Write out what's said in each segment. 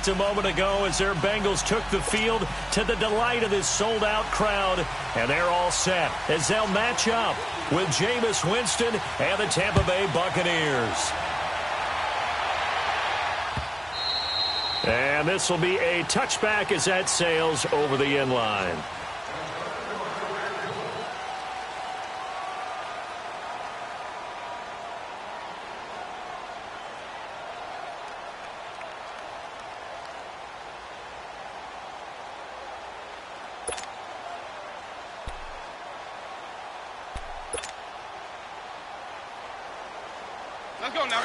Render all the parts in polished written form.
A moment ago as their Bengals took the field to the delight of this sold-out crowd. And they're all set as they'll match up with Jameis Winston and the Tampa Bay Buccaneers. And this will be a touchback as that sails over the end line. Let's go now.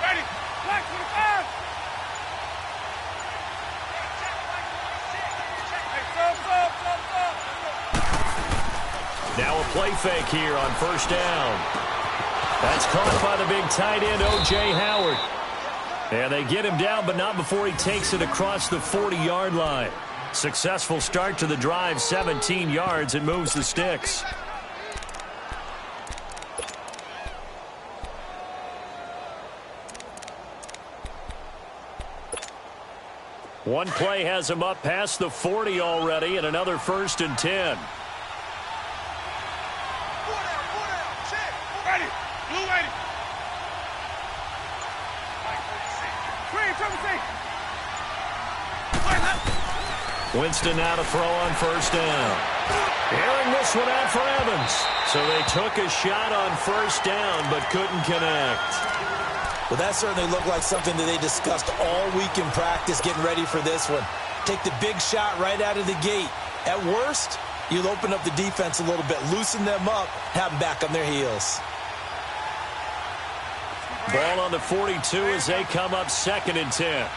Ready. Black 25. Now a play fake here on first down. That's caught by the big tight end, O.J. Howard. And they get him down, but not before he takes it across the 40-yard line. Successful start to the drive, 17 yards, and moves the sticks. One play has him up past the 40 already, and another 1st and 10. Ready. Blue ready. Green, Winston now to throw on first down. Airing this one out for Evans. So they took a shot on first down but couldn't connect. Well, that certainly looked like something that they discussed all week in practice getting ready for this one. Take the big shot right out of the gate. At worst, you'll open up the defense a little bit, loosen them up, have them back on their heels. Ball on the 42 as they come up 2nd and 10.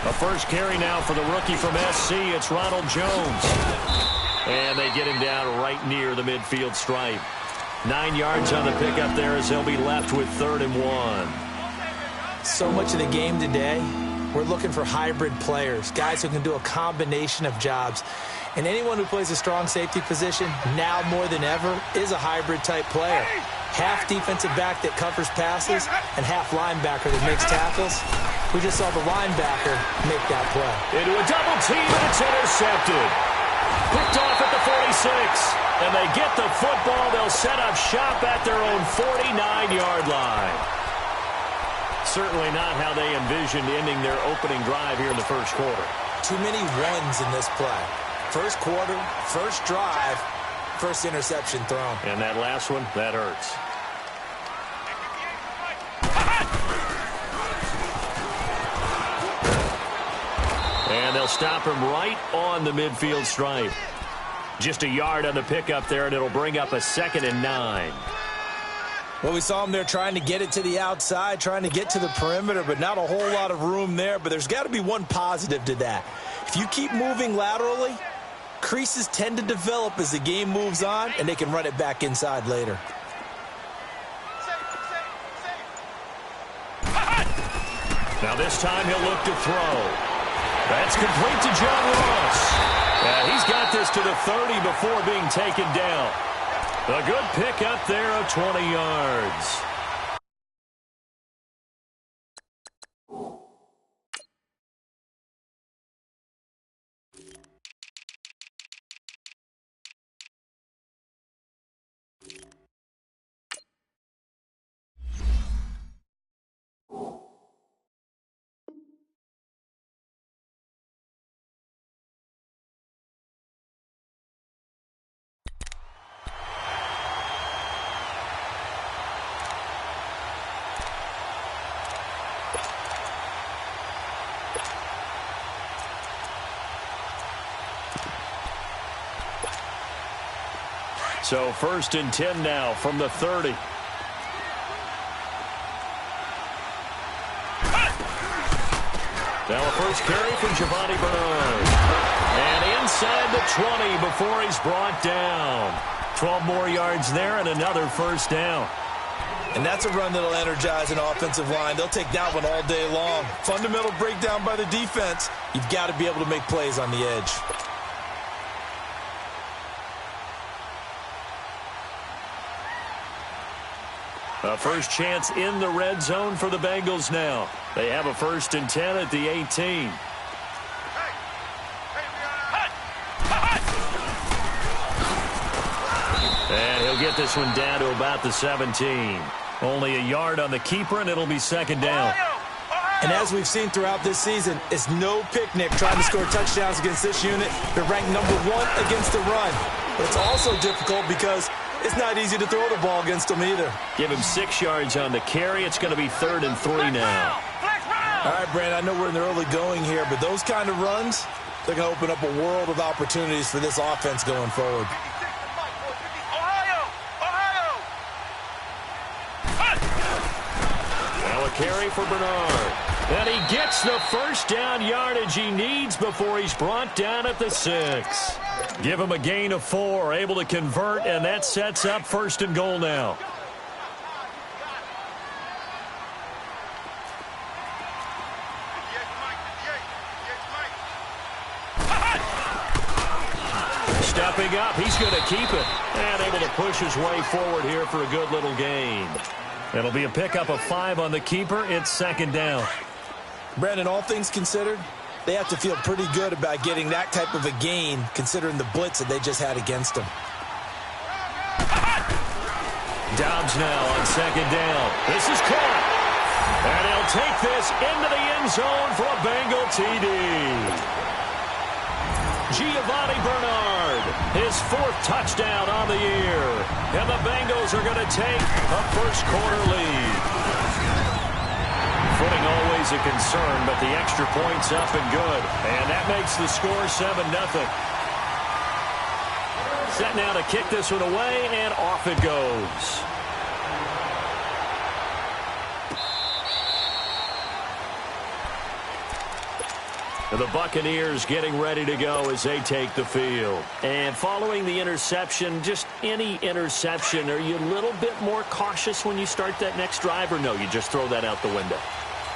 A first carry now for the rookie from SC. It's Ronald Jones. And they get him down right near the midfield stripe. 9 yards on the pickup there as they'll be left with 3rd and 1. So much of the game today, we're looking for hybrid players, guys who can do a combination of jobs. And anyone who plays a strong safety position, now more than ever, is a hybrid-type player. Half defensive back that covers passes and half linebacker that makes tackles. We just saw the linebacker make that play. Into a double team, and it's intercepted. Picked off at the 46. And they get the football. They'll set up shop at their own 49-yard line. Certainly not how they envisioned ending their opening drive here in the first quarter. Too many runs in this play. First quarter, first drive, first interception thrown. And that last one, that hurts. And they'll stop him right on the midfield stripe. Just a yard on the pickup there, and it'll bring up a 2nd and 9. Well, we saw him there trying to get it to the outside, trying to get to the perimeter, but not a whole lot of room there. But there's got to be one positive to that. If you keep moving laterally, creases tend to develop as the game moves on, and they can run it back inside later. Now this time he'll look to throw. That's complete to John Ross. He's got this to the 30 before being taken down. A good pick up there of 20 yards. So 1st and 10 now from the 30. Now a first carry from Giovanni Bernard. And inside the 20 before he's brought down. 12 more yards there and another first down. And that's a run that'll energize an offensive line. They'll take that one all day long. Fundamental breakdown by the defense. You've got to be able to make plays on the edge. A first chance in the red zone for the Bengals now. They have a 1st and 10 at the 18. And he'll get this one down to about the 17. Only a yard on the keeper, and it'll be 2nd down. And as we've seen throughout this season, it's no picnic trying to score touchdowns against this unit. They're ranked number 1 against the run. But it's also difficult because it's not easy to throw the ball against them either. Give him 6 yards on the carry. It's going to be 3rd and 3 now. All right, Brandon, I know we're in the early going here, but those kind of runs, they're going to open up a world of opportunities for this offense going forward. Now a carry for Bernard. And he gets the 1st down yardage he needs before he's brought down at the 6. Give him a gain of 4, able to convert, and that sets up 1st and goal now. Stepping up, he's going to keep it. And able to push his way forward here for a good little gain. It'll be a pickup of 5 on the keeper. It's 2nd down. Brandon, all things considered, they have to feel pretty good about getting that type of a gain, considering the blitz that they just had against them. Dobbs now on 2nd down. This is caught. And he'll take this into the end zone for a Bengal TD. Giovanni Bernard, his 4th touchdown on the year. And the Bengals are going to take a first-quarter lead. Footing always a concern, but the extra point's up and good. And that makes the score 7-0. Set now to kick this one away, and off it goes. The Buccaneers getting ready to go as they take the field. And following the interception, just any interception, are you a little bit more cautious when you start that next drive, or no, you just throw that out the window?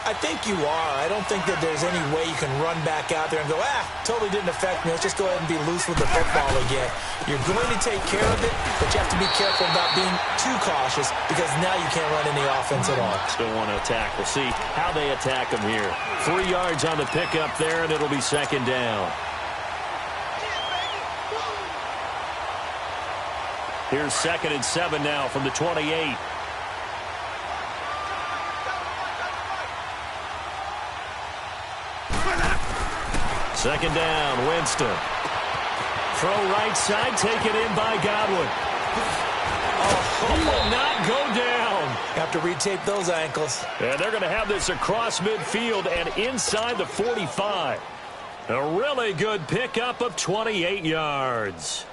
I think you are. I don't think that there's any way you can run back out there and go, totally didn't affect me. Let's just go ahead and be loose with the football again. You're going to take care of it, but you have to be careful about being too cautious because now you can't run any offense at all. Still want to attack. We'll see how they attack them here. 3 yards on the pickup there, and it'll be 2nd down. Here's 2nd and 7 now from the 28. 2nd down, Winston. Throw right side, taken in by Godwin. He will not go down. Have to retape those ankles. And they're going to have this across midfield and inside the 45. A really good pickup of 28 yards.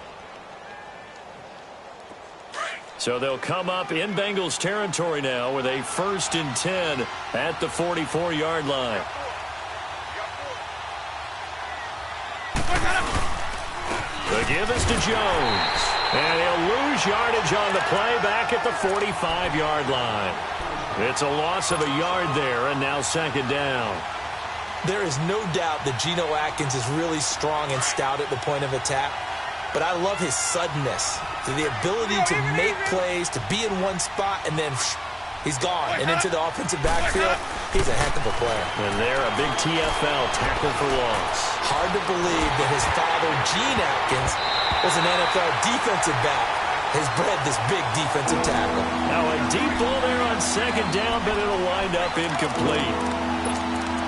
So they'll come up in Bengals territory now with a 1st and 10 at the 44-yard line. The give is to Jones. And he'll lose yardage on the play back at the 45-yard line. It's a loss of a yard there, and now 2nd down. There is no doubt that Geno Atkins is really strong and stout at the point of attack. But I love his suddenness, the ability to make plays, to be in one spot, and then he's gone. And into the offensive backfield, he's a heck of a player. And there, a big TFL, tackle for loss. Hard to believe that his father, Gene Atkins, was an NFL defensive back. Has bred this big defensive tackle. Now a deep ball there on 2nd down, but it'll wind up incomplete.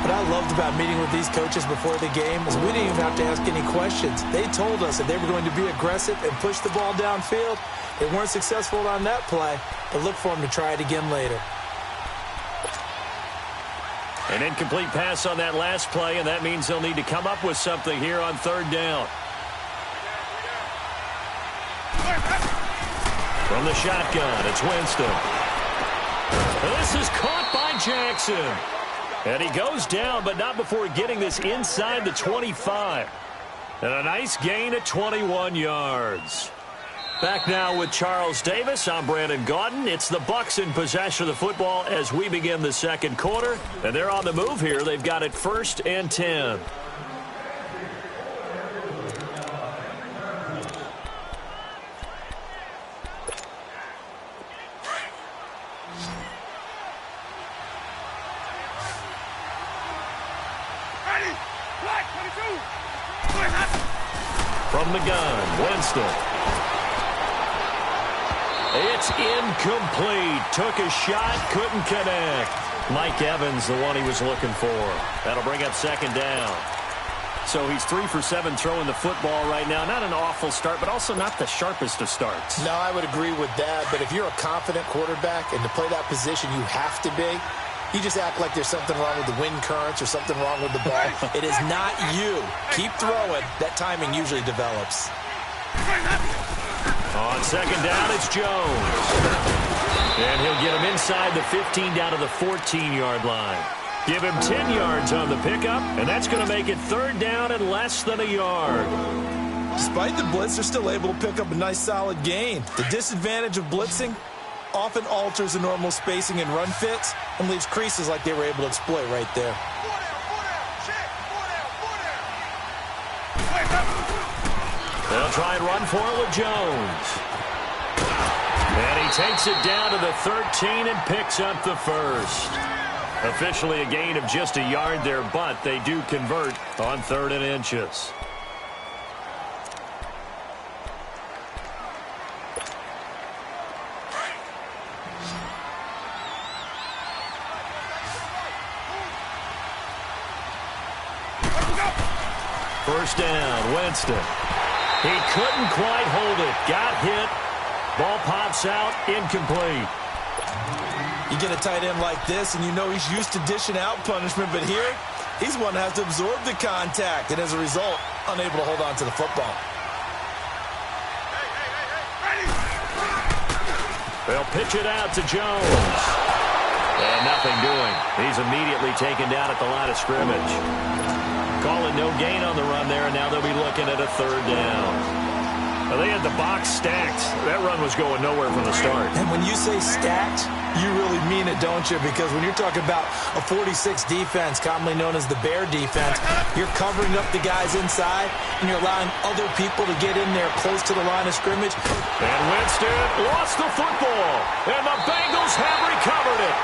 What I loved about meeting with these coaches before the game is we didn't even have to ask any questions. They told us that they were going to be aggressive and push the ball downfield. They weren't successful on that play, but look for them to try it again later. An incomplete pass on that last play, and that means they'll need to come up with something here on 3rd down. From the shotgun, it's Winston. This is caught by Jackson. And he goes down, but not before getting this inside the 25. And a nice gain at 21 yards. Back now with Charles Davis. I'm Brandon Gaudin. It's the Bucs in possession of the football as we begin the second quarter. And they're on the move here. They've got it 1st and 10. Ready. Black 22. From the gun, Winston. It's incomplete. Took a shot, couldn't connect. Mike Evans, the one he was looking for. That'll bring up 2nd down. So he's 3 for 7 throwing the football right now. Not an awful start, but also not the sharpest of starts. No, I would agree with that. But if you're a confident quarterback and to play that position, you have to be. You just act like there's something wrong with the wind currents or something wrong with the ball. It is not you. Keep throwing. That timing usually develops. On 2nd down, it's Jones. And he'll get him inside the 15 down to the 14-yard line. Give him 10 yards on the pickup, and that's going to make it 3rd down and less than a yard. Despite the blitz, they're still able to pick up a nice solid gain. The disadvantage of blitzing often alters the normal spacing and run fits and leaves creases like they were able to exploit right there. They'll try and run for it with Jones. And he takes it down to the 13 and picks up the 1st. Officially a gain of just a yard there, but they do convert on 3rd and inches. First down, Winston. He couldn't quite hold it. Got hit. Ball pops out. Incomplete. You get a tight end like this, and you know he's used to dishing out punishment, but here, he's one that has to absorb the contact, and as a result, unable to hold on to the football. They'll pitch it out to Jones. And nothing doing. He's immediately taken down at the line of scrimmage. Calling no gain on the run there, and now they'll be looking at a 3rd down. Well, they had the box stacked. That run was going nowhere from the start. And when you say stacked, you really mean it, don't you? Because when you're talking about a 46 defense, commonly known as the Bear defense, you're covering up the guys inside, and you're allowing other people to get in there close to the line of scrimmage. And Winston lost the football, and the Bengals have recovered it.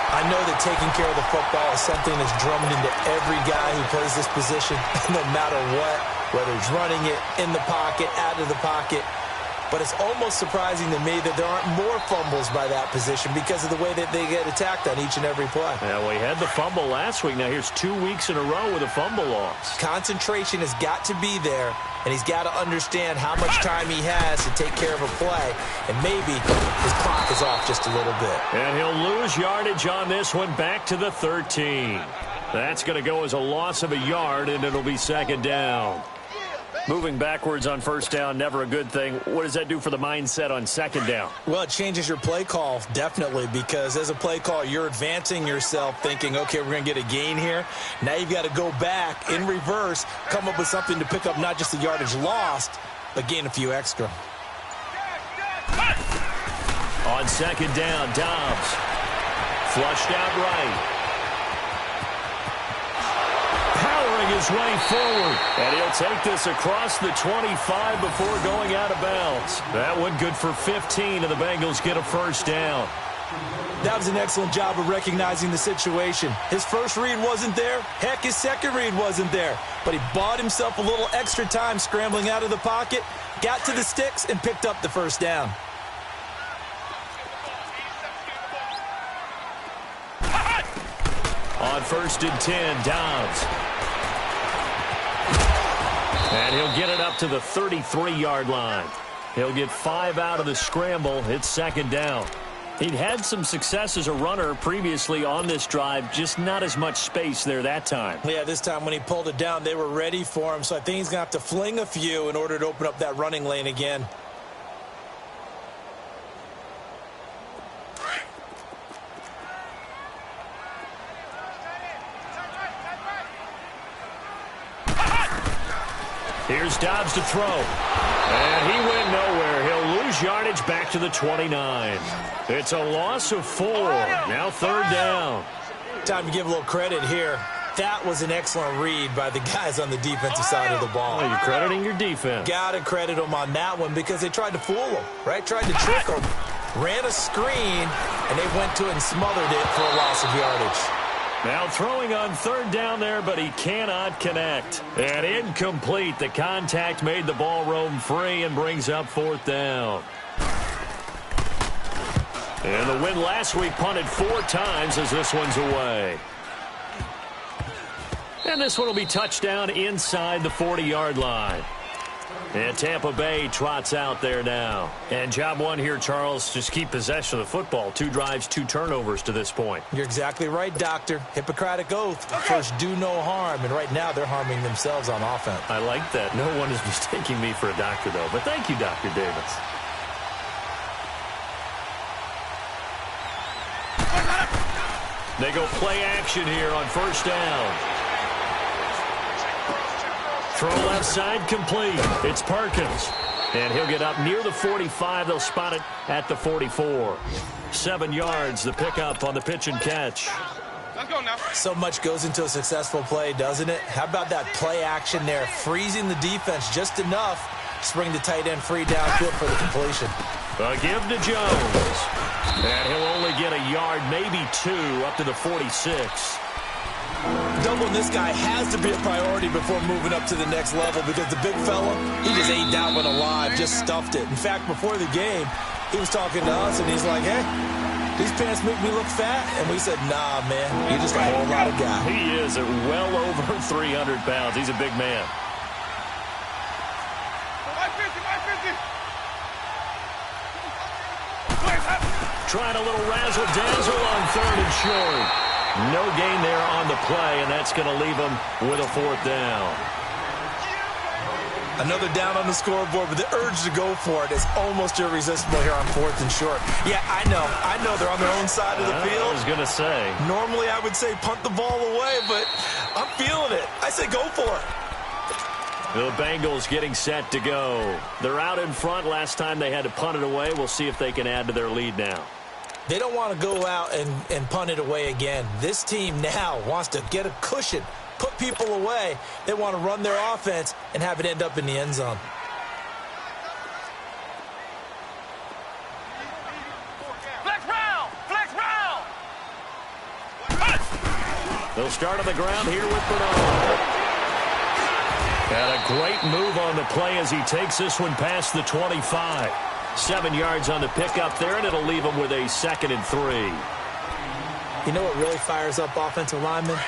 I know that taking care of the football is something that's drummed into every guy who plays this position, no matter what, whether he's running it, in the pocket, out of the pocket. But it's almost surprising to me that there aren't more fumbles by that position because of the way that they get attacked on each and every play. Yeah, well, he had the fumble last week. Now here's 2 weeks in a row with a fumble loss. Concentration has got to be there, and he's got to understand how much time he has to take care of a play, and maybe his clock is off just a little bit. And he'll lose yardage on this one back to the 13. That's going to go as a loss of a yard, and it'll be 2nd down. Moving backwards on 1st down, never a good thing. What does that do for the mindset on 2nd down? Well, it changes your play call, definitely, because as a play call, you're advancing yourself thinking, okay, we're going to get a gain here. Now you've got to go back in reverse, come up with something to pick up not just the yardage lost, but gain a few extra. On 2nd down, Dobbs. Flushed out right. His way forward, and he'll take this across the 25 before going out of bounds. That one good for 15, and the Bengals get a 1st down. That was an excellent job of recognizing the situation. His first read wasn't there. Heck, his second read wasn't there. But he bought himself a little extra time scrambling out of the pocket, got to the sticks, and picked up the 1st down. On 1st and 10, Dobbs. And he'll get it up to the 33-yard line. He'll get 5 out of the scramble. It's 2nd down. He'd had some success as a runner previously on this drive, just not as much space there that time. Yeah, this time when he pulled it down, they were ready for him, so I think he's going to have to fling a few in order to open up that running lane again. Here's Dobbs to throw. And he went nowhere. He'll lose yardage back to the 29. It's a loss of 4. Now 3rd down. Time to give a little credit here. That was an excellent read by the guys on the defensive side of the ball. Well, you're crediting your defense. Got to credit them on that one because they tried to fool them, right? Tried to trick them. Ran a screen, and they went to it and smothered it for a loss of yardage. Now throwing on 3rd down there, but he cannot connect. And incomplete. The contact made the ball roam free and brings up 4th down. And the win last week punted 4 times as this one's away. And this one will be touchdown inside the 40-yard line. And Tampa Bay trots out there now. And job one here, Charles, just keep possession of the football. 2 drives, 2 turnovers to this point. You're exactly right, Doctor. Hippocratic oath. First, do no harm. And right now, they're harming themselves on offense. I like that. No one is mistaking me for a doctor, though. But thank you, Dr. Davis. They go play action here on 1st down. Throw left side complete. It's Perkins. And he'll get up near the 45. They'll spot it at the 44. 7 yards, the pickup on the pitch and catch. Let's go now. So much goes into a successful play, doesn't it? How about that play action there? Freezing the defense just enough to bring the tight end free downfield for the completion. A give to Jones. And he'll only get a yard, maybe 2, up to the 46. Doubling this guy has to be a priority before moving up to the next level because the big fella, he just ate that one alive, just stuffed it. In fact, before the game, he was talking to us, and he's like, hey, these pants make me look fat. And we said, nah, man, you're just a whole lot of guy. He is at well over 300 pounds. He's a big man. 550. Trying a little razzle-dazzle on 3rd and short. No gain there on the play, and that's going to leave them with a 4th down. Another down on the scoreboard, but the urge to go for it is almost irresistible here on 4th and short. Yeah, I know they're on their own side of the field. I was going to say. Normally I would say punt the ball away, but I'm feeling it. I say go for it. The Bengals getting set to go. They're out in front. Last time they had to punt it away. We'll see if they can add to their lead now. They don't want to go out and punt it away again. This team now wants to get a cushion, put people away. They want to run their offense and have it end up in the end zone. Flex round! Flex round! They'll start on the ground here with Bernard. And a great move on the play as he takes this one past the 25. 7 yards on the pickup there, and it'll leave him with a 2nd and 3. You know what really fires up offensive linemen?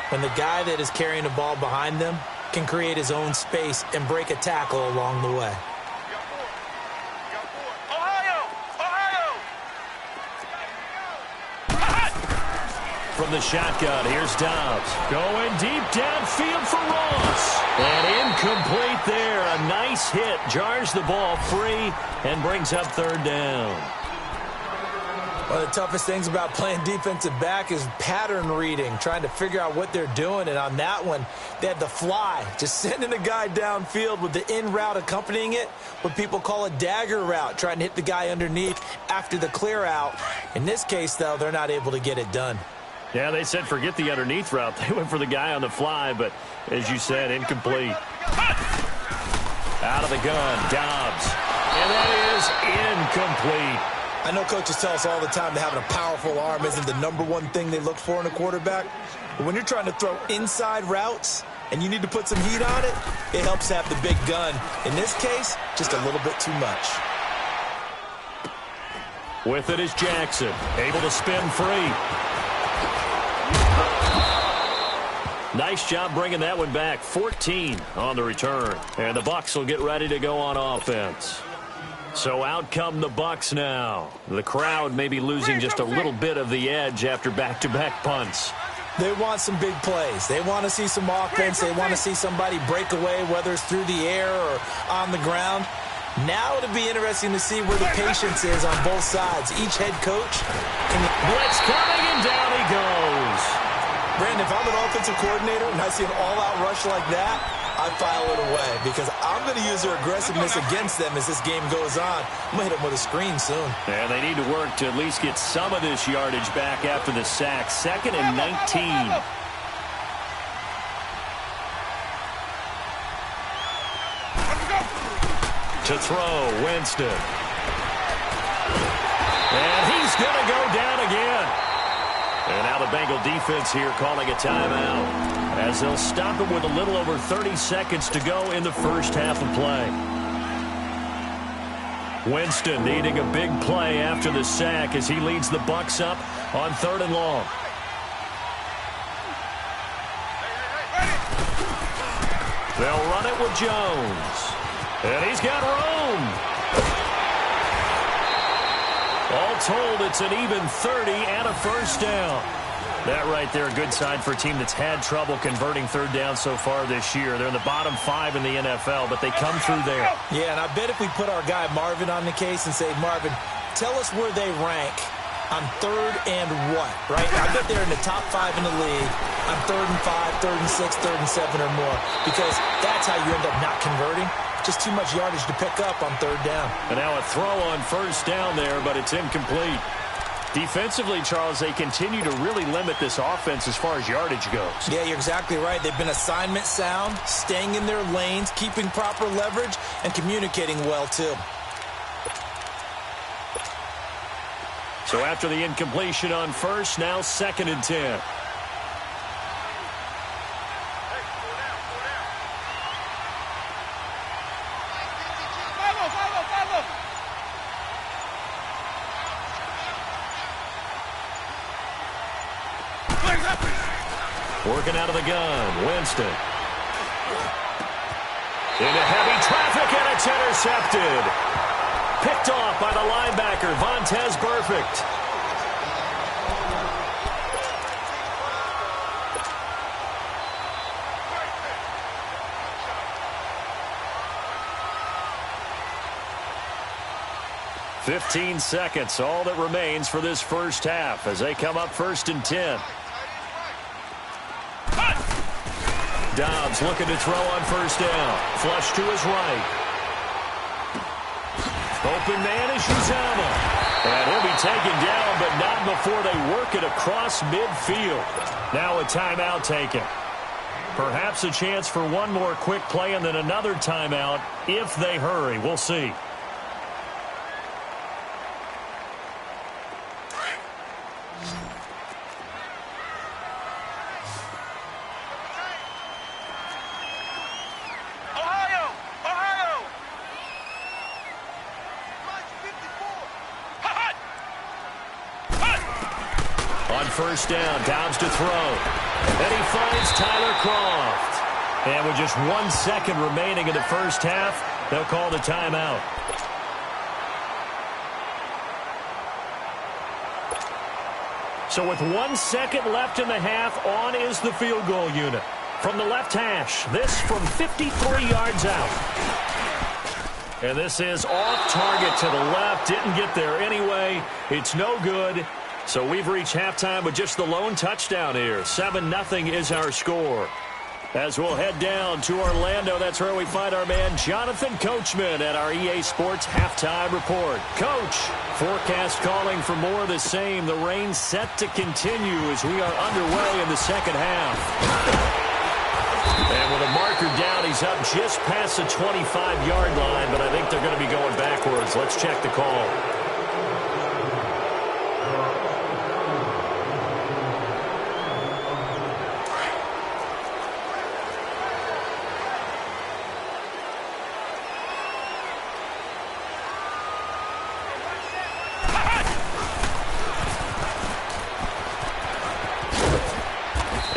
When the guy that is carrying the ball behind them can create his own space and break a tackle along the way. From the shotgun, here's Dobbs. Going deep downfield for Ross. And incomplete there. A nice hit. Jars the ball free and brings up 3rd down. One of the toughest things about playing defensive back is pattern reading, trying to figure out what they're doing. And on that one, they had the fly, just sending a guy downfield with the in route accompanying it, what people call a dagger route, trying to hit the guy underneath after the clear out. In this case, though, they're not able to get it done. Yeah, they said forget the underneath route. They went for the guy on the fly, but as you said, incomplete. Out of the gun, Dobbs. And that is incomplete. I know coaches tell us all the time that having a powerful arm isn't the #1 thing they look for in a quarterback. But when you're trying to throw inside routes and you need to put some heat on it, it helps have the big gun. In this case, just a little bit too much. With it is Jackson, able to spin free. Nice job bringing that one back. 14 on the return. And the Bucs will get ready to go on offense. So out come the Bucs now. The crowd may be losing just a little bit of the edge after back-to-back punts. They want some big plays. They want to see some offense. They want to see somebody break away, whether it's through the air or on the ground. Now it'll be interesting to see where the patience is on both sides. Each head coach can... Blitz coming, and down he goes. Brandon, if I'm an offensive coordinator and I see an all-out rush like that, I file it away because I'm going to use their aggressiveness against them as this game goes on. I'm going to hit them with a screen soon. And they need to work to at least get some of this yardage back after the sack. 2nd and 19. To throw, Winston. And he's going to go down again. And now the Bengal defense here calling a timeout as they'll stop it with a little over 30 seconds to go in the first half of play. Winston needing a big play after the sack as he leads the Bucs up on 3rd and long. They'll run it with Jones. And he's got room. All told, it's an even 30 and a first down. That right there, a good sign for a team that's had trouble converting 3rd down so far this year. They're in the bottom 5 in the NFL, but they come through there. Yeah, and I bet if we put our guy Marvin on the case and say, Marvin, tell us where they rank on 3rd and what, right? I bet they're in the top 5 in the league on 3rd and 5, 3rd and 6, 3rd and 7 or more, because that's how you end up not converting. Just too much yardage to pick up on 3rd down. And now a throw on 1st down there, but it's incomplete. Defensively, Charles, they continue to really limit this offense as far as yardage goes. Yeah, you're exactly right. They've been assignment sound, staying in their lanes, keeping proper leverage, and communicating well, too. So after the incompletion on 1st, now 2nd and 10. Working out of the gun, Winston. Into heavy traffic, and it's intercepted. Picked off by the linebacker, Vontaze Burfict. "15 seconds, all that remains for this first half as they come up 1st and 10. Dobbs looking to throw on 1st down. Flush to his right. Open man is Uzama. And he'll be taken down, but not before they work it across midfield. Now a timeout taken. Perhaps a chance for one more quick play and then another timeout if they hurry. We'll see. First down, Dobbs to throw. And he finds Tyler Croft. And with just 1 second remaining in the first half, they'll call the timeout. So with 1 second left in the half, on is the field goal unit. From the left hash, this from 53 yards out. And this is off target to the left. Didn't get there anyway. It's no good. So we've reached halftime with just the lone touchdown here. 7-0 is our score. As we'll head down to Orlando, that's where we find our man Jonathan Coachman at our EA Sports Halftime Report. Coach, forecast calling for more of the same. The rain set to continue as we are underway in the second half. And with a marker down, he's up just past the 25-yard line, but I think they're going to be going backwards. Let's check the call.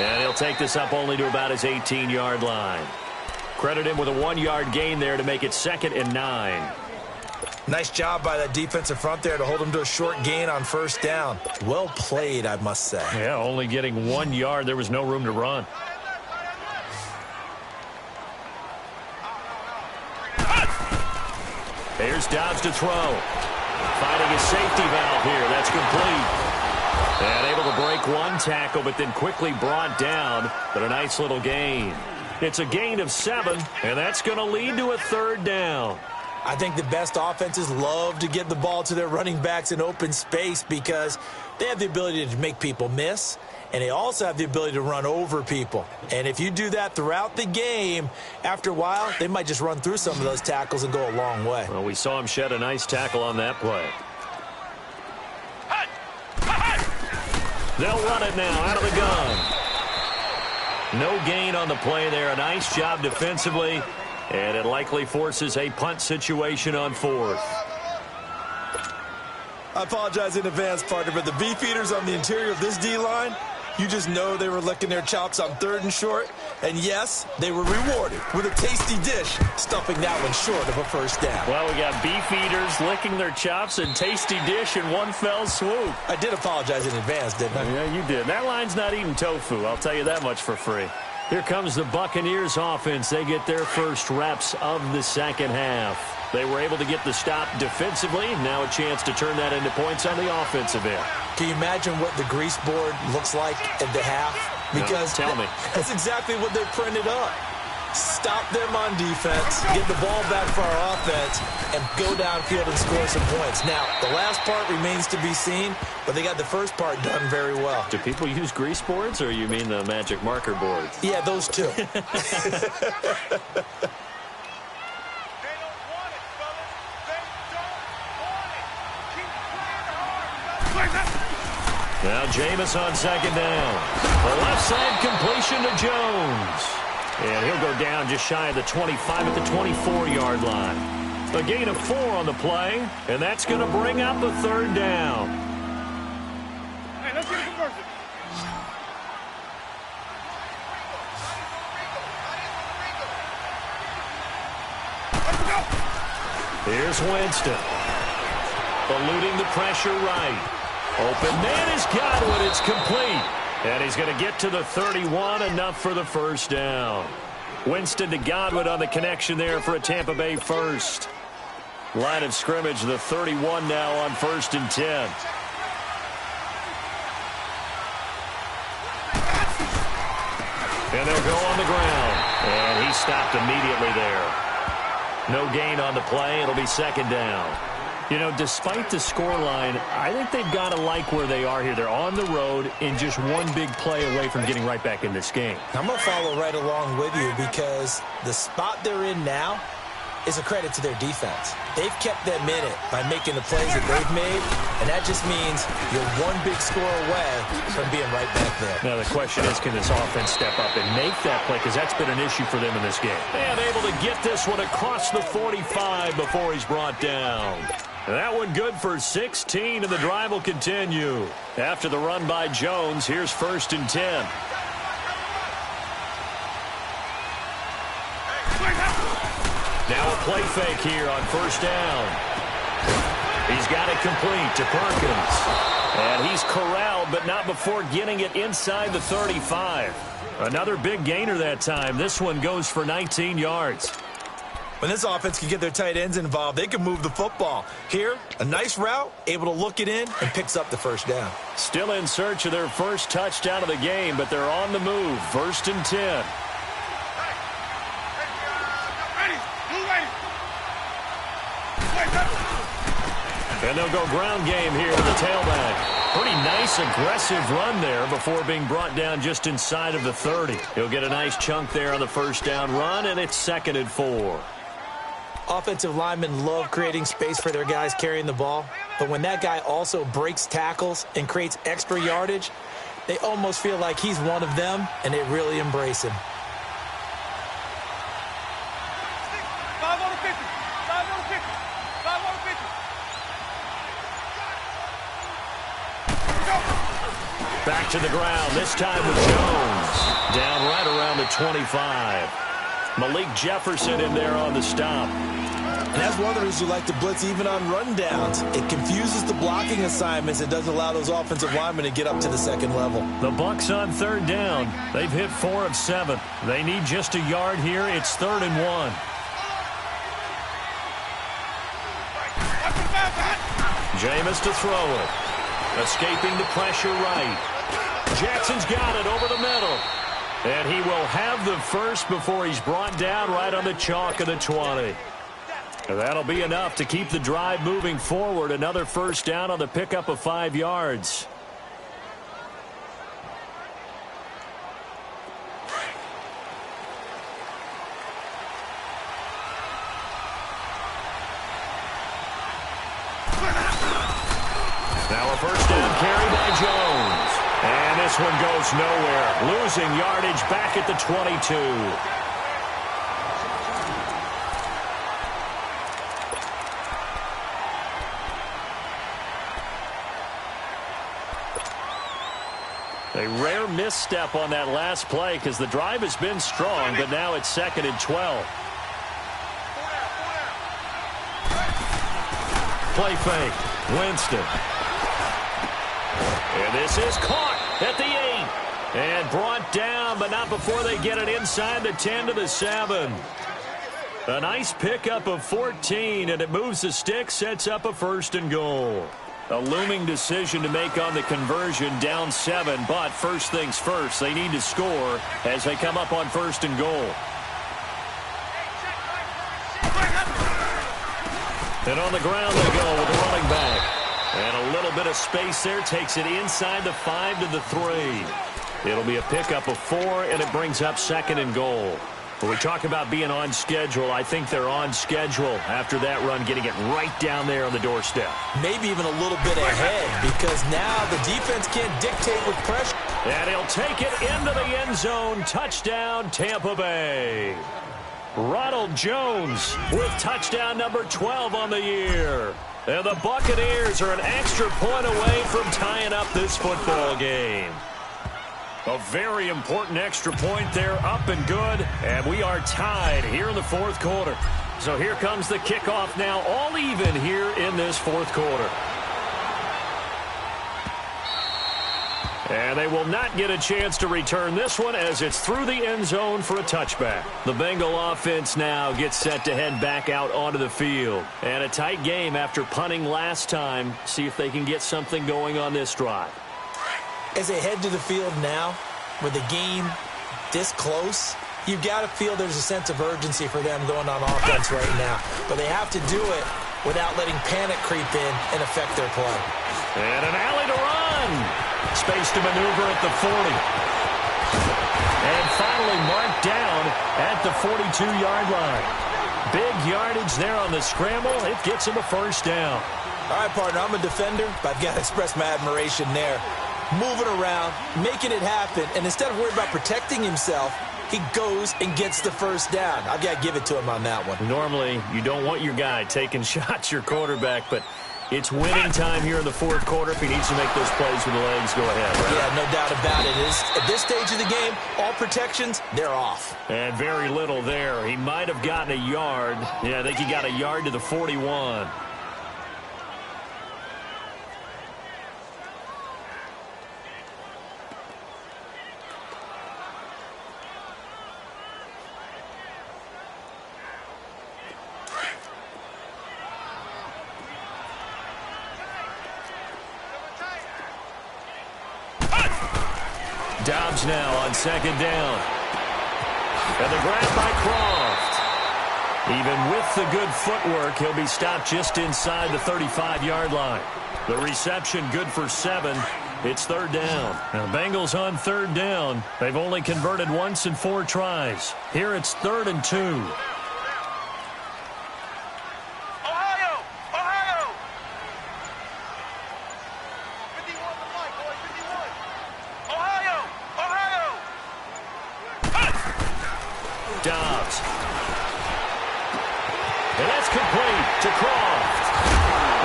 And he'll take this up only to about his 18-yard line. Credit him with a 1-yard gain there to make it 2nd and 9. Nice job by that defensive front there to hold him to a short gain on 1st down. Well played, I must say. Yeah, only getting 1 yard. There was no room to run. Here's Dobbs to throw. Finding his safety valve here. That's complete. And able to break one tackle, but then quickly brought down. But a nice little gain. It's a gain of 7, and that's going to lead to a third down. I think the best offenses love to get the ball to their running backs in open space because they have the ability to make people miss, and they also have the ability to run over people. And if you do that throughout the game, after a while, they might just run through some of those tackles and go a long way. Well, we saw him shed a nice tackle on that play. They'll run it now out of the gun. No gain on the play there. A nice job defensively, and it likely forces a punt situation on 4th. I apologize in advance, partner, but the beef eaters on the interior of this D-line, you just know they were licking their chops on 3rd and short. And yes, they were rewarded with a tasty dish, stuffing that one short of a first down. Well, we got beef eaters licking their chops and tasty dish in one fell swoop. I did apologize in advance, didn't I? Yeah, you did. That line's not eating tofu, I'll tell you that much for free. Here comes the Buccaneers offense. They get their first reps of the second half. They were able to get the stop defensively. Now a chance to turn that into points on the offensive end. Can you imagine what the grease board looks like at the half? Because no, tell me. That's exactly what they printed up. Stop them on defense, get the ball back for our offense, and go downfield and score some points. Now, the last part remains to be seen, but they got the first part done very well. Do people use grease boards, or you mean the magic marker boards? Yeah, those two. Now Jameis on second down. The left side completion to Jones. And he'll go down just shy of the 25 at the 24-yard line. A gain of 4 on the play, and that's going to bring up the third down. Hey, let's get a conversion. Here's Winston. Eluding the pressure right. Open man is Godwin. It's complete. And he's going to get to the 31, enough for the first down. Winston to Godwin on the connection there for a Tampa Bay first. Line of scrimmage, the 31 now on 1st and 10. And they'll go on the ground. And he stopped immediately there. No gain on the play. It'll be second down. You know, despite the scoreline, I think they've got to like where they are here. They're on the road and just one big play away from getting right back in this game. I'm going to follow right along with you because the spot they're in now is a credit to their defense. They've kept them in it by making the plays that they've made, and that just means you're one big score away from being right back there. Now the question is, can this offense step up and make that play? Because that's been an issue for them in this game. And able to get this one across the 45 before he's brought down. That one good for 16, and the drive will continue. After the run by Jones, here's 1st and 10. Now a play fake here on 1st down. He's got it complete to Perkins. And he's corralled, but not before getting it inside the 35. Another big gainer that time. This one goes for 19 yards. When this offense can get their tight ends involved, they can move the football. Here, a nice route, able to look it in, and picks up the first down. Still in search of their first touchdown of the game, but they're on the move. 1st and 10. And they'll go ground game here with the tailback. Pretty nice, aggressive run there before being brought down just inside of the 30. He'll get a nice chunk there on the first down run, and it's 2nd and 4. Offensive linemen love creating space for their guys carrying the ball, but when that guy also breaks tackles and creates extra yardage, they almost feel like he's one of them, and they really embrace him. 5 on the 50. 5 on the 50. 5 on the 50. Back to the ground, this time with Jones. Down right around the 25. Malik Jefferson in there on the stop. And that's one of the reasons you like to blitz even on rundowns. It confuses the blocking assignments. It doesn't allow those offensive linemen to get up to the second level. The Bucs on 3rd down. They've hit 4 of 7. They need just a yard here. It's 3rd and 1. Jameis to throw it. Escaping the pressure right. Jackson's got it over the middle. And he will have the first before he's brought down right on the chalk of the 20. And that'll be enough to keep the drive moving forward. Another first down on the pickup of 5 yards. Now a first down carry by Jones. And this one goes nowhere. Losing yardage back at the 22. A rare misstep on that last play because the drive has been strong, but now it's 2nd and 12. Play fake. Winston. And this is caught at the 8. And brought down, but not before they get it inside the 10 to the 7. A nice pickup of 14, and it moves the stick, sets up a 1st and goal. A looming decision to make on the conversion, down 7, but first things first, they need to score as they come up on 1st and goal. And on the ground they go with the running back. And a little bit of space there, takes it inside the 5 to the 3. It'll be a pickup of 4, and it brings up 2nd and goal. When we talk about being on schedule, I think they're on schedule after that run, getting it right down there on the doorstep. Maybe even a little bit ahead, because now the defense can't dictate with pressure. And he'll take it into the end zone. Touchdown, Tampa Bay. Ronald Jones with touchdown number 12 on the year. And the Buccaneers are an extra point away from tying up this football game. A very important extra point there, up and good, and we are tied here in the 4th quarter. So here comes the kickoff now, all even here in this 4th quarter. And they will not get a chance to return this one as it's through the end zone for a touchback. The Bengal offense now gets set to head back out onto the field. And a tight game after punting last time. See if they can get something going on this drive. As they head to the field now, with the game this close, you've got to feel there's a sense of urgency for them going on offense right now. But they have to do it without letting panic creep in and affect their play. And an alley to run. Space to maneuver at the 40. And finally marked down at the 42-yard line. Big yardage there on the scramble. It gets him a first down. All right, partner, I'm a defender, but I've got to express my admiration there. Moving around, making it happen, and instead of worrying about protecting himself, he goes and gets the first down. I've got to give it to him on that one. Normally, you don't want your guy taking shots, your quarterback, but it's winning time here in the 4th quarter. If he needs to make those plays with the legs, go ahead. Right? Yeah, no doubt about it. At this stage of the game, all protections, they're off. And very little there. He might have gotten a yard. Yeah, I think he got a yard to the 41. Dobbs now on 2nd down. And the grab by Croft. Even with the good footwork, he'll be stopped just inside the 35-yard line. The reception good for 7. It's 3rd down. Now, Bengals on 3rd down. They've only converted once in 4 tries. Here it's 3rd and 2. Dobbs. And that's complete to Croft.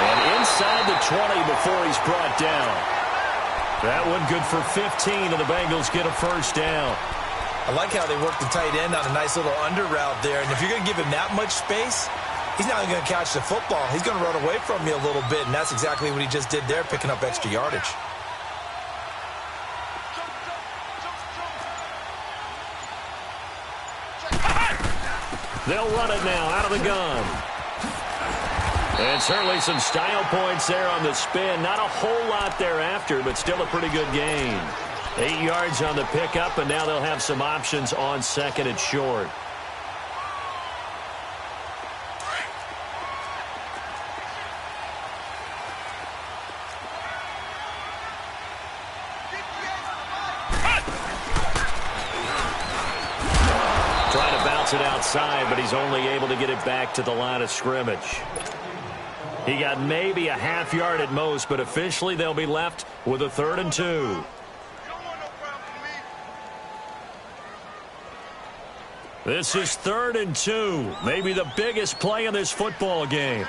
And inside the 20 before he's brought down. That one good for 15, and the Bengals get a first down. I like how they work the tight end on a nice little under route there. And if you're going to give him that much space, he's not going to catch the football. He's going to run away from you a little bit, and that's exactly what he just did there, picking up extra yardage. They'll run it now out of the gun. And certainly some style points there on the spin. Not a whole lot thereafter, but still a pretty good gain. 8 yards on the pickup, and now they'll have some options on second and short. Trying to bounce it outside, but he's only able to get it back to the line of scrimmage. He got maybe a half yard at most, but officially they'll be left with a 3rd and 2. This is 3rd and 2, maybe the biggest play in this football game.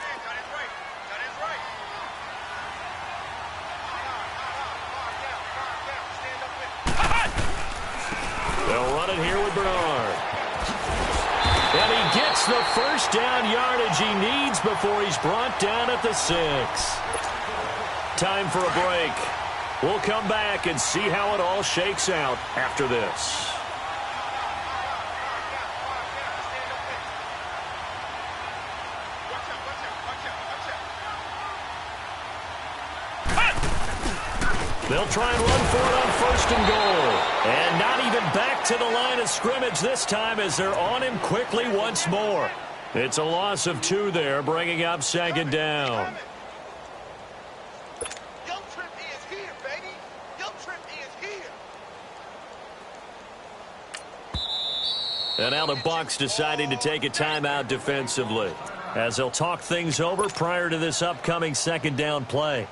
They'll run it here with Bernard. And he gets the first down yardage he needs before he's brought down at the 6. Time for a break. We'll come back and see how it all shakes out after this. They'll try and run for it on 1st and goal. And not even back to the line of scrimmage this time as they're on him quickly once more. It's a loss of 2 there, bringing up 2nd down. Your trip is here, baby. Your trip is here. And now the Bucs deciding to take a timeout defensively as they'll talk things over prior to this upcoming 2nd down play.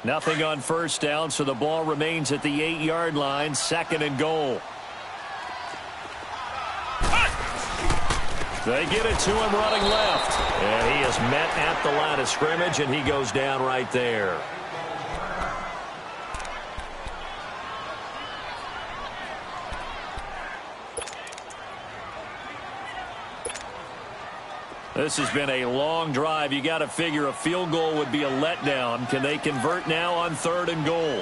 Nothing on 1st down, so the ball remains at the 8-yard line, 2nd and goal. They get it to him running left. And he is met at the line of scrimmage, and he goes down right there. This has been a long drive. You got to figure a field goal would be a letdown. Can they convert now on 3rd and goal?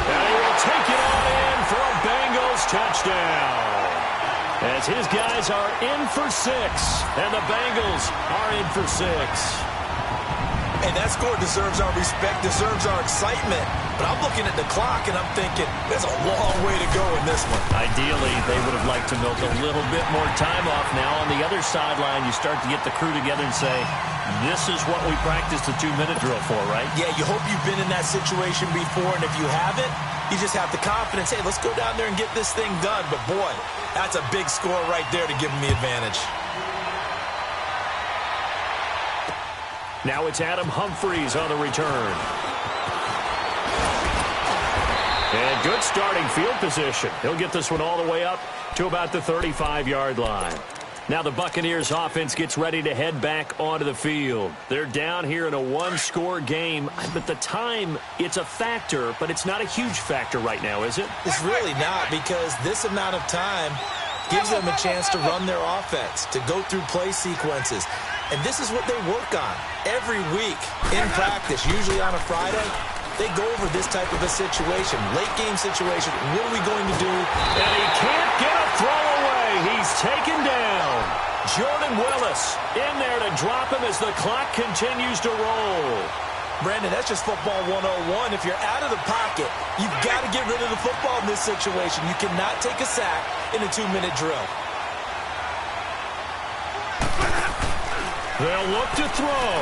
And he will take it on in for a Bengals touchdown. As his guys are in for 6, and the Bengals are in for 6. And that score deserves our respect, deserves our excitement. But I'm looking at the clock, and I'm thinking, there's a long way to go in this one. Ideally, they would have liked to milk a little bit more time off. Now, on the other sideline, you start to get the crew together and say, this is what we practiced the 2-minute drill for, right? Yeah, you hope you've been in that situation before, and if you haven't, you just have the confidence, hey, let's go down there and get this thing done. But, boy, that's a big score right there to give them the advantage. Now it's Adam Humphries on the return. And good starting field position. He'll get this one all the way up to about the 35-yard line. Now the Buccaneers offense gets ready to head back onto the field. They're down here in a 1-score game. But the time, it's a factor, but it's not a huge factor right now, is it? It's really not, because this amount of time gives them a chance to run their offense, to go through play sequences. And this is what they work on every week in practice, usually on a Friday. They go over this type of a situation, late-game situation. What are we going to do? And he can't get a throw away. He's taken down. Jordan Willis in there to drop him as the clock continues to roll. Brandon, that's just football 101. If you're out of the pocket, you've got to get rid of the football in this situation. You cannot take a sack in a 2-minute drill. They'll look to throw.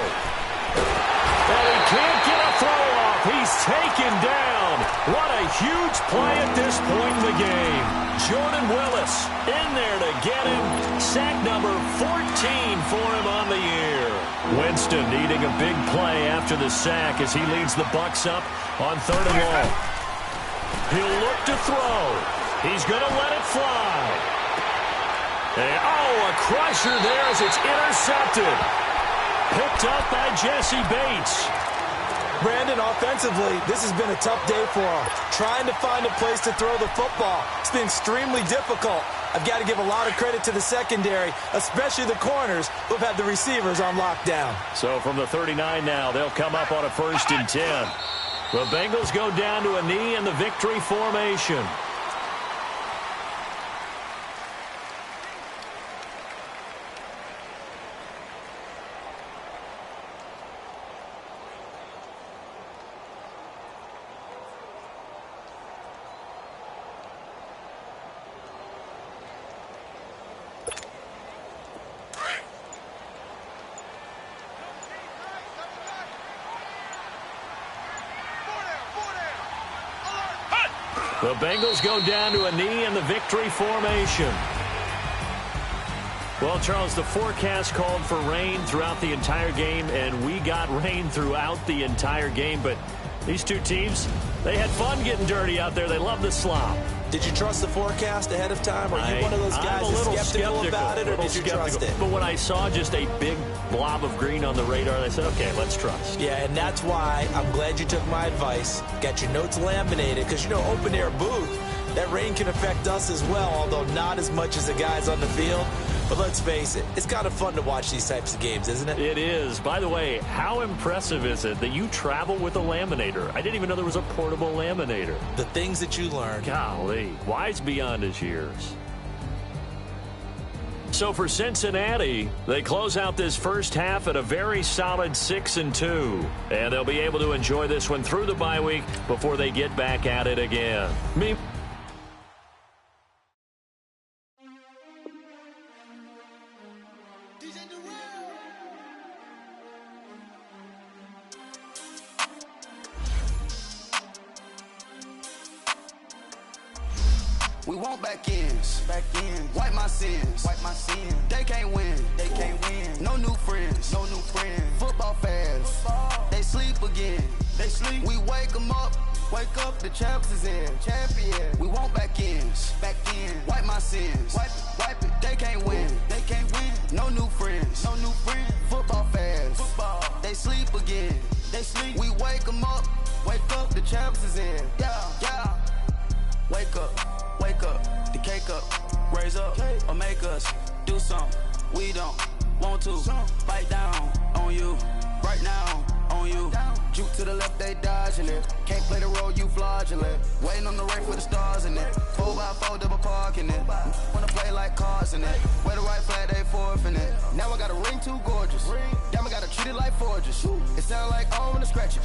And he can't get a throw off. He's taken down. What a huge play at this point in the game. Jordan Willis in there to get him. Sack number 14 for him on the year. Winston needing a big play after the sack as he leads the Bucs up on 3rd and long. He'll look to throw. He's going to let it fly. And, a crusher there as it's intercepted. Picked up by Jesse Bates. Brandon, offensively, this has been a tough day for him. Trying to find a place to throw the football. It's been extremely difficult. I've got to give a lot of credit to the secondary, especially the corners who've had the receivers on lockdown. So from the 39 now, they'll come up on a 1st and 10. The Bengals go down to a knee in the victory formation. The Bengals go down to a knee in the victory formation. Well, Charles, the forecast called for rain throughout the entire game, and we got rain throughout the entire game. But these two teams, they had fun getting dirty out there. They love the slop. Did you trust the forecast ahead of time? Are you one of those guys that's skeptical about it, or did you trust it? But when I saw just a big blob of green on the radar, I said, okay, let's trust. Yeah, and that's why I'm glad you took my advice. Got your notes laminated, because, you know, open-air booth, that rain can affect us as well, although not as much as the guys on the field. But let's face it, it's kind of fun to watch these types of games, isn't it? It is. By the way, how impressive is it that you travel with a laminator? I didn't even know there was a portable laminator. The things that you learn. Golly, wise beyond his years. So for Cincinnati, they close out this first half at a very solid 6-2. And they'll be able to enjoy this one through the bye week before they get back at it again. We want back ends, wipe my sins, They can't win, No new friends, Football fans, they sleep again, We wake them up, the champs is in, champion. We want back ends, wipe my sins, wipe it. They can't win, No new friends, Football fans, they sleep again, We wake them up, the champs is in, yeah. Wake up, the cake up, raise up, or make us do something we don't want to. Bite down on you, right now on you. Juke to the left, they dodging it. Can't play the role, you fraudulent. Waiting on the right for the stars in it. 4x4 double parking it. Wanna play like cars in it. Wear the right flag, they forfeiting it. Now I got a ring too gorgeous. Damn, I gotta treat it like forges. It sound like I wanna scratch it.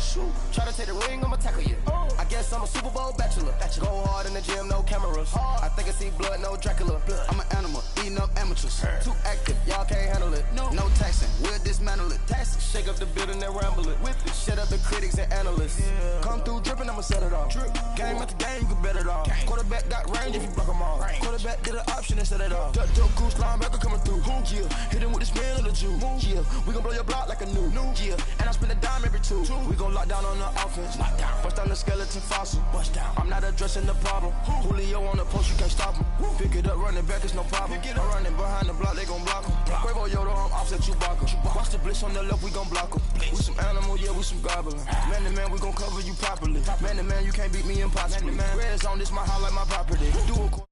Try to take the ring, I'ma tackle you. I guess I'm a Super Bowl bachelor. Go hard in the gym, no cameras. I think I see blood, no Dracula. I'm an animal, eating up amateurs. Too active, y'all can't handle it. No taxing, we'll dismantle it. Shake up the building and ramble it. Whip it, shut up the critics and analysts. Come through dripping, I'ma set it off. Game after game, you can bet it off. Quarterback got range if you block them off. Quarterback did an option and set it off. Duck, goose, linebacker coming through. Yeah, hit him with this man on the Jew. Yeah, we gon' blow your block like a new. Yeah, and I spend a dime every two. We gon' lock down on the offense. Bust down the skeleton fossil. I'm not addressing the problem. Julio on the post, you can't stop him. Pick it up, running back, it's no problem. I'm running behind the block, they gon' block him. Quavo Yoda, I'm offset Chewbacca. Watch the blitz on the left, we gon' block him. We some animal, yeah, we some goblin. Man to man, we gon' cover you properly. Man to man, you can't beat me impossibly. Red zone, this my highlight, my property. Do a